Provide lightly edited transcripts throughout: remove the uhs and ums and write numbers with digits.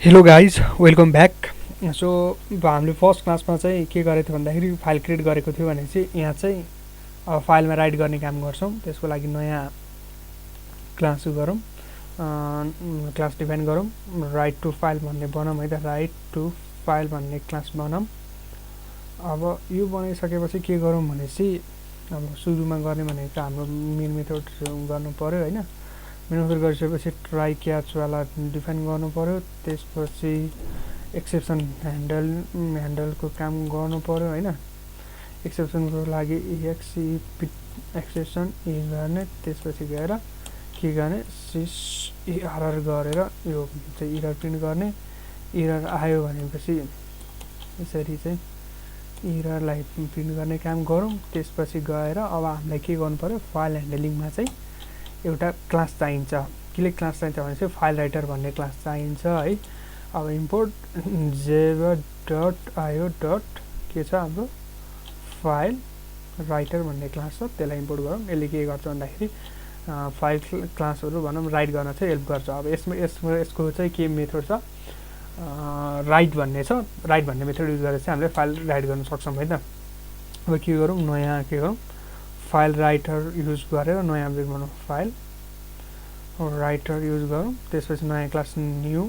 Hello guys welcome back. So हामीले first क्लासमा चाहिँ के गरेको थियो भन्दाखेरि फाइल क्रिएट गरेको थियो भने चाहिँ यहाँ चाहिँ अब फाइलमा राइट गर्ने काम गर्छौँ। त्यसको लागि नयाँ क्लास गरौँ, क्लास डिफाइन गरौँ, राइट टु फाइल भन्ने बनाऊँ है त। राइट टु फाइल भन्ने क्लास बनाऊँ। अब यो बनाइसकेपछि के गरौँ भनेपछि अब सुरुमा गर्ने भनेको हाम्रो मेन मेथड गर्नु पऱ्यो होइन। मेन मेथड गरिसकेपछि ट्राई क्याच वाला डिफाइन गर्नु पऱ्यो। त्यसपछि एक्सेप्सन ह्यान्डलको काम गर्नु पऱ्यो होइन। एक्सेप्सनको लागि एक्सेप्सन गर्ने, त्यसपछि गएर के गर्ने सिस इरर गरेर यो चाहिँ इरर प्रिन्ट गर्ने। इरर आयो भनेपछि यसरी चाहिँ इररलाई प्रिन्ट गर्ने काम गरौँ। त्यसपछि गएर अब हामीलाई के गर्नु पऱ्यो, फाइल ह्यान्डलिङमा चाहिँ एउटा क्लास चाहिन्छ। के क्लास चाहिन्छ भने चाहिँ फाइल राइटर भन्ने क्लास चाहिन्छ है। अब इम्पोर्ट जेभा डट आयो डट के छ हाम्रो फाइल राइटर भन्ने क्लास छ, त्यसलाई इम्पोर्ट गरौँ। यसले के गर्छ भन्दाखेरि फाइल क्लासहरू भनौँ राइट गर्न चाहिँ हेल्प गर्छ। अब यसको चाहिँ के मेथड छ, राइट भन्ने छ। राइट भन्ने मेथड युज गरेर चाहिँ हामीले फाइल राइट गर्न सक्छौँ है त। अब के गरौँ, नयाँ के गरौँ, फाइल राइटर युज गरेर नयाँ अब्जेक्ट बनाऊँ। फाइल राइटर युज गरौँ। त्यसपछि नयाँ क्लास न्यू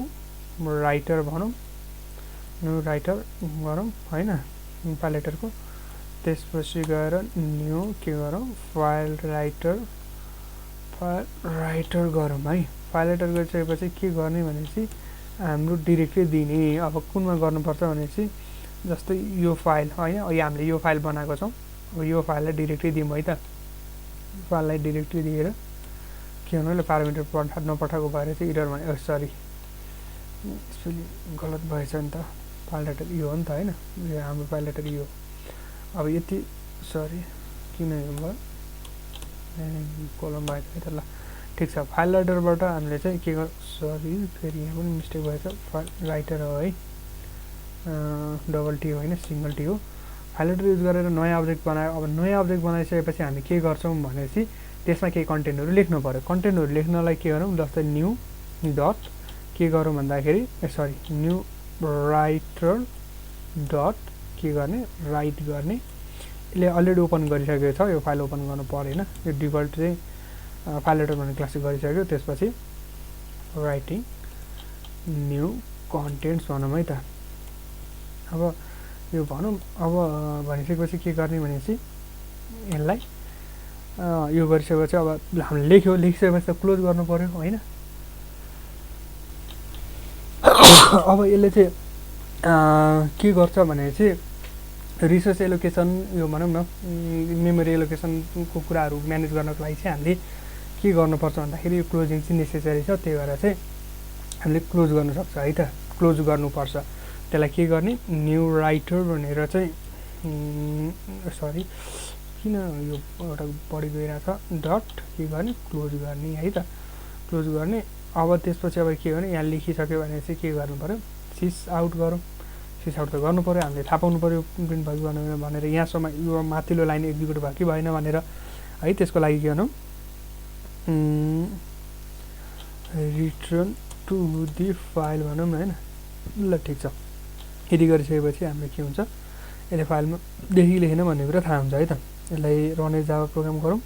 राइटर भनौँ, न्यू राइटर गरौँ होइन फाइल राइटरको। त्यसपछि गएर न्यू के गरौँ, फाइल राइटर गरौँ है। फाइल राइटर गरिसकेपछि के गर्ने भनेपछि हाम्रो डिरेक्टली दिने। अब कुनमा गर्नुपर्छ भनेपछि जस्तै यो फाइल होइन, यो हामीले यो फाइल बनाएको छौँ। अब यो फाइललाई डिरेक्टली दिउँ है त। फाइललाई डिरेक्टली दिएर के भन्नु, यसले प्यारामिटर नपठाएको भएर चाहिँ इरर भने सरी स्पेलिङ गलत भएछ नि त। फाइल राइटर यो हो नि त होइन, यो हाम्रो फाइल राइटर यो। अब यति सरी किन यो भयो, कोलम भएछ है त। ल ठिक छ, फाइल राइटरबाट हामीले चाहिँ के गर्छ, सरी फेरि यहाँ पनि मिस्टेक भएछ। फाइल राइटर हो है, डबल टी होइन सिङ्गल टी हो। फाइल राइटर युज गरेर नयाँ अब्जेक्ट बनायो। अब नयाँ अब्जेक्ट बनाइसकेपछि हामी के गर्छौँ भनेपछि त्यसमा केही कन्टेन्टहरू लेख्नु पऱ्यो। कन्टेन्टहरू लेख्नलाई के गरौँ, जस्तै न्यू डट के गरौँ भन्दाखेरि न्यू राइटर डट के गर्ने, राइट गर्ने। यसले अलरेडी ओपन गरिसकेको छ, यो फाइल ओपन गर्नु परेन। यो डिफल्ट चाहिँ फाइल राइटर भन्ने क्लास गरिसक्यो। त्यसपछि राइटिङ न्यू कन्टेन्ट्स भनौँ है त। अब यो भनौँ, अब भनिसकेपछि के गर्ने भनेपछि यसलाई यो गरिसकेपछि अब हामीले लेखिसकेपछि त क्लोज गर्नु पऱ्यो होइन। अब यसले चाहिँ के गर्छ भने चाहिँ रिसोर्स एलोकेसन यो भनौँ न मेमोरी एलोकेसनको कुराहरू म्यानेज गर्नको लागि चाहिँ हामीले के गर्नुपर्छ भन्दाखेरि यो क्लोजिङ चाहिँ नेसेसरी छ। त्यही भएर चाहिँ हामीले क्लोज गर्नु सक्छ है त, क्लोज गर्नुपर्छ। त्यसलाई के गर्ने, न्यू राइटर भनेर चाहिँ सरी किन यो एउटा बढी गइरहेछ, डट के गर्ने क्लोज गर्ने है त, क्लोज गर्ने। अब त्यसपछि अब के गर्ने, यहाँ लेखिसक्यो भने चाहिँ के गर्नु पऱ्यो, सिस आउट गरौँ। सिस आउट त गर्नु पऱ्यो, हामीले थाहा पाउनु पऱ्यो प्रिन्ट भयो भनेर, यहाँसम्म यो माथिल्लो लाइन एक्जिक्युट भयो कि भएन भनेर है। त्यसको लागि के गर्नु, रिटर्न टु दि फाइल भनौँ न होइन। ल ठिक छ, यदि गरिसकेपछि हामीले के हुन्छ, यसले फाइलमा देखि लेखेन भन्ने कुरा थाहा हुन्छ है त। यसलाई रन जावा प्रोग्राम गरौँ,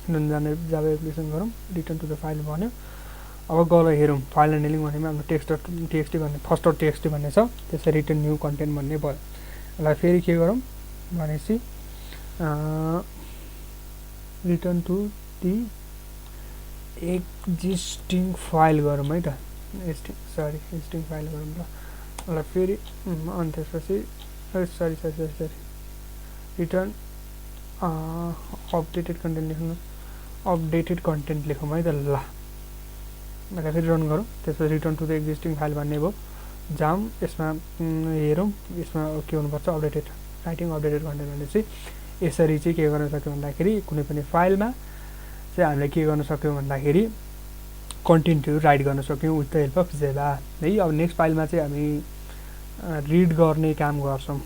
रन जाने जावा एप्लिकेसन गरौँ, रिटर्न टु द फाइल भन्यो। अब गएर हेरौँ फाइल ह्यान्डलिङ भन्नेमा हाम्रो टेक्स्ट भन्ने फर्स्ट डट टेक्स्ट भन्ने छ, त्यसै रिटर्न न्यू कन्टेन्ट भन्ने भयो। यसलाई फेरि के गरौँ भनेपछि return to the existing file गरौँ है त। एक्जिस्टिङ फाइल गरौँ ल। यसलाई फेरि अनि त्यसपछि सरी रिटर्न अपडेटेड कन्टेन्ट लेख्नु, अपडेटेड कन्टेन्ट लेखौँ है त। ल यसलाई फेरि रन गरौँ। त्यसपछि return to the existing file भन्ने भयो। जाम यसमा हेरौँ, यसमा के हुनुपर्छ, अपडेटेड राइटिङ अपडेटेड कन्टेन्ट भनेपछि यसरी चाहिँ के गर्न सक्यो भन्दाखेरि कुनै पनि फाइलमा चाहिँ हामीले के गर्न सक्यौँ भन्दाखेरि कन्टेन्टहरू राइट गर्न सक्यौँ विथ द हेल्प अफ जेभा है। अब नेक्स्ट फाइलमा चाहिँ हामी रिड गर्ने काम गर्छौँ।